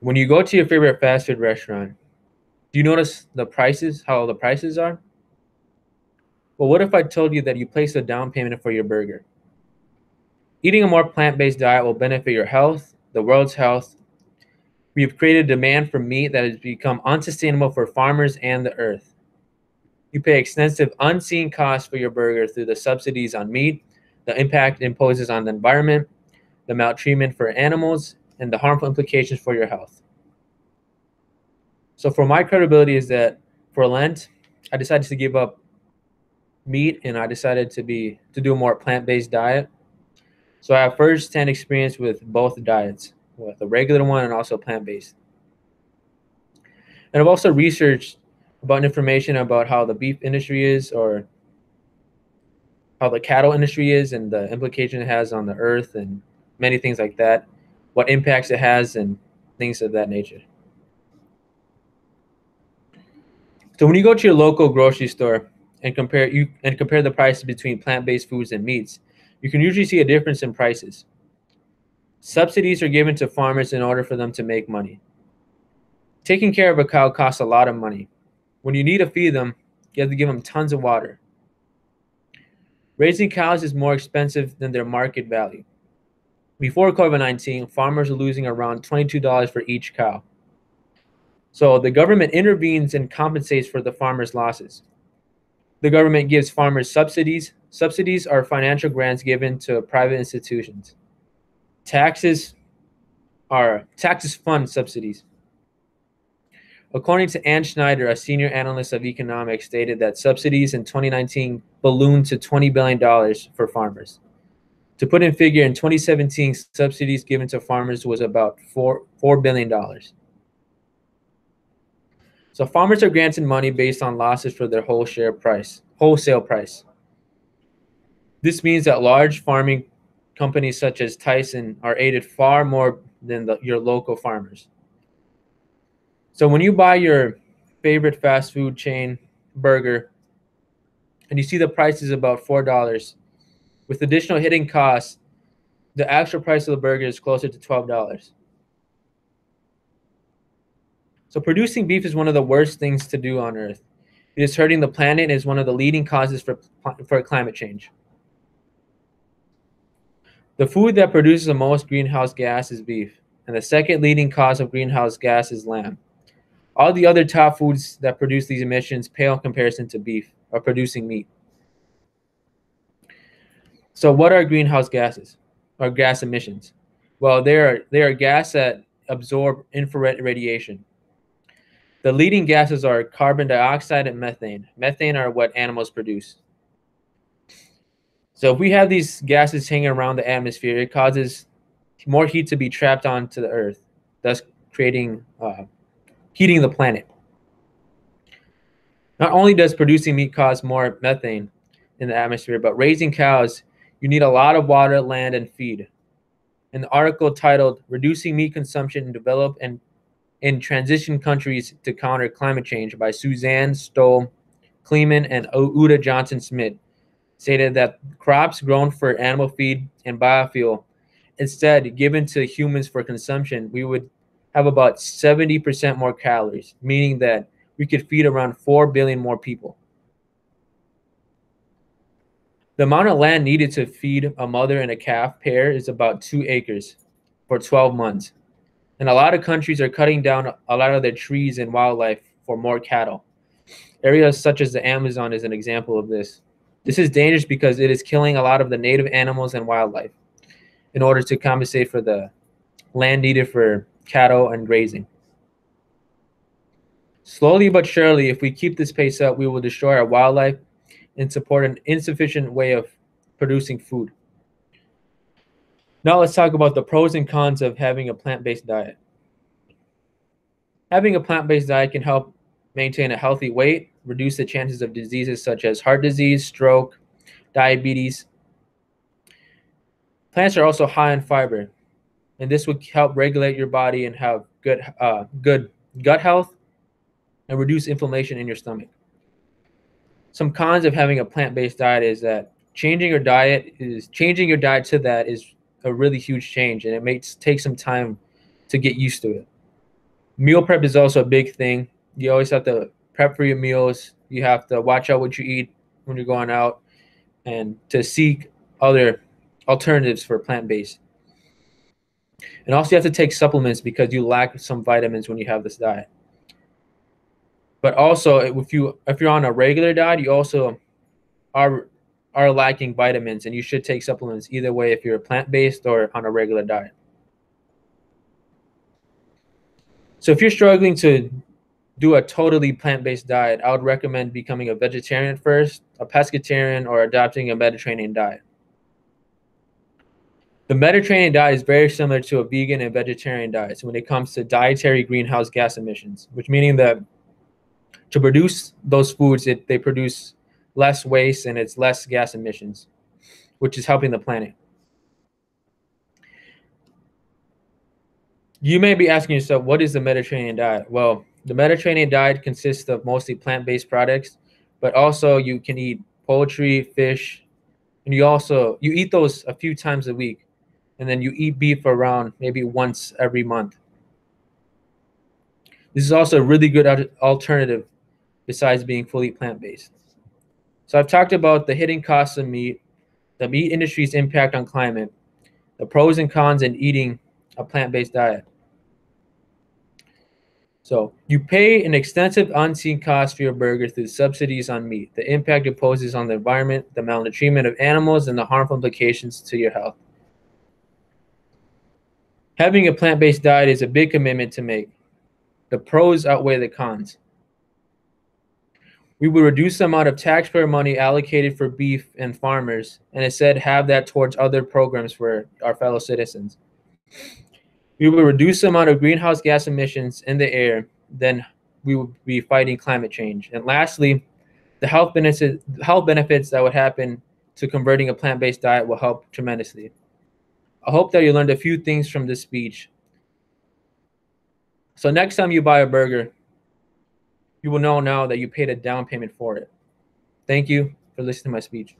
When you go to your favorite fast food restaurant, do you notice the prices, how the prices are? Well, what if I told you that you place a down payment for your burger? Eating a more plant-based diet will benefit your health, the world's health. We have created a demand for meat that has become unsustainable for farmers and the earth. You pay extensive unseen costs for your burger through the subsidies on meat, the impact it imposes on the environment, the maltreatment for animals, and the harmful implications for your health. So for my credibility is that for Lent, I decided to give up meat and I decided to do a more plant-based diet. So I have first-hand experience with both diets, with a regular one and also plant-based. And I've also researched about information about how the beef industry is, or how the cattle industry is, and the implication it has on the earth and many things like that, what impacts it has and things of that nature. So when you go to your local grocery store and compare the prices between plant-based foods and meats, you can usually see a difference in prices. Subsidies are given to farmers in order for them to make money. Taking care of a cow costs a lot of money. When you need to feed them, you have to give them tons of water. Raising cows is more expensive than their market value. Before COVID-19, farmers were losing around $22 for each cow. So the government intervenes and compensates for the farmers' losses. The government gives farmers subsidies. Subsidies are financial grants given to private institutions. Taxes fund subsidies. According to Ann Schneider, a senior analyst of economics, stated that subsidies in 2019 ballooned to $20 billion for farmers. To put in figure, in 2017, subsidies given to farmers was about $4 billion. So farmers are granted money based on losses for their wholesale price. This means that large farming companies such as Tyson are aided far more than your local farmers. So when you buy your favorite fast food chain burger and you see the price is about $4, with additional hidden costs, the actual price of the burger is closer to $12. So producing beef is one of the worst things to do on Earth. It is hurting the planet and is one of the leading causes for climate change. The food that produces the most greenhouse gas is beef, and the second leading cause of greenhouse gas is lamb. All the other top foods that produce these emissions pale in comparison to beef or producing meat. So what are greenhouse gases or gas emissions? Well, they are gas that absorb infrared radiation. The leading gases are carbon dioxide and methane. Methane are what animals produce. So if we have these gases hanging around the atmosphere, it causes more heat to be trapped onto the earth, thus heating the planet. Not only does producing meat cause more methane in the atmosphere, but raising cows, you need a lot of water, land, and feed. In the article titled "Reducing Meat Consumption in Developed and in Transition Countries to Counter Climate Change" by Suzanne Stoll Kleeman and Uda Johnson-Smith, stated that crops grown for animal feed and biofuel, instead given to humans for consumption, we would have about 70% more calories, meaning that we could feed around 4 billion more people. The amount of land needed to feed a mother and a calf pair is about 2 acres for 12 months. And a lot of countries are cutting down a lot of their trees and wildlife for more cattle. Areas such as the Amazon is an example of this. This is dangerous because it is killing a lot of the native animals and wildlife in order to compensate for the land needed for cattle and grazing. Slowly but surely, if we keep this pace up, we will destroy our wildlife and support an insufficient way of producing food. Now let's talk about the pros and cons of having a plant-based diet. Having a plant-based diet can help maintain a healthy weight, reduce the chances of diseases such as heart disease, stroke, diabetes. Plants are also high in fiber, and this would help regulate your body and have good gut health and reduce inflammation in your stomach. Some cons of having a plant-based diet is that changing your diet to that is a really huge change, and it may take some time to get used to it. Meal prep is also a big thing. You always have to prep for your meals. You have to watch out what you eat when you're going out and to seek other alternatives for plant-based. And also you have to take supplements because you lack some vitamins when you have this diet. But also if you're on a regular diet, you also are lacking vitamins, and you should take supplements either way if you're plant-based or on a regular diet. So if you're struggling to do a totally plant-based diet, I would recommend becoming a vegetarian first, a pescatarian, or adopting a Mediterranean diet. The Mediterranean diet is very similar to a vegan and vegetarian diet when it comes to dietary greenhouse gas emissions, which meaning that to produce those foods, they produce less waste and it's less gas emissions, which is helping the planet. You may be asking yourself, what is the Mediterranean diet? Well, the Mediterranean diet consists of mostly plant-based products, but also you can eat poultry, fish, and you eat those a few times a week, and then you eat beef around maybe once every month. This is also a really good alternative besides being fully plant-based. So I've talked about the hidden costs of meat, the meat industry's impact on climate, the pros and cons in eating a plant-based diet. So you pay an extensive unseen cost for your burger through subsidies on meat, the impact it poses on the environment, the maltreatment of animals, and the harmful implications to your health. Having a plant-based diet is a big commitment to make. The pros outweigh the cons. We would reduce the amount of taxpayer money allocated for beef and farmers, and instead have that towards other programs for our fellow citizens. We would reduce the amount of greenhouse gas emissions in the air, then we would be fighting climate change. And lastly, the health benefits that would happen to converting a plant-based diet will help tremendously. I hope that you learned a few things from this speech. So next time you buy a burger, you will know now that you paid a down payment for it. Thank you for listening to my speech.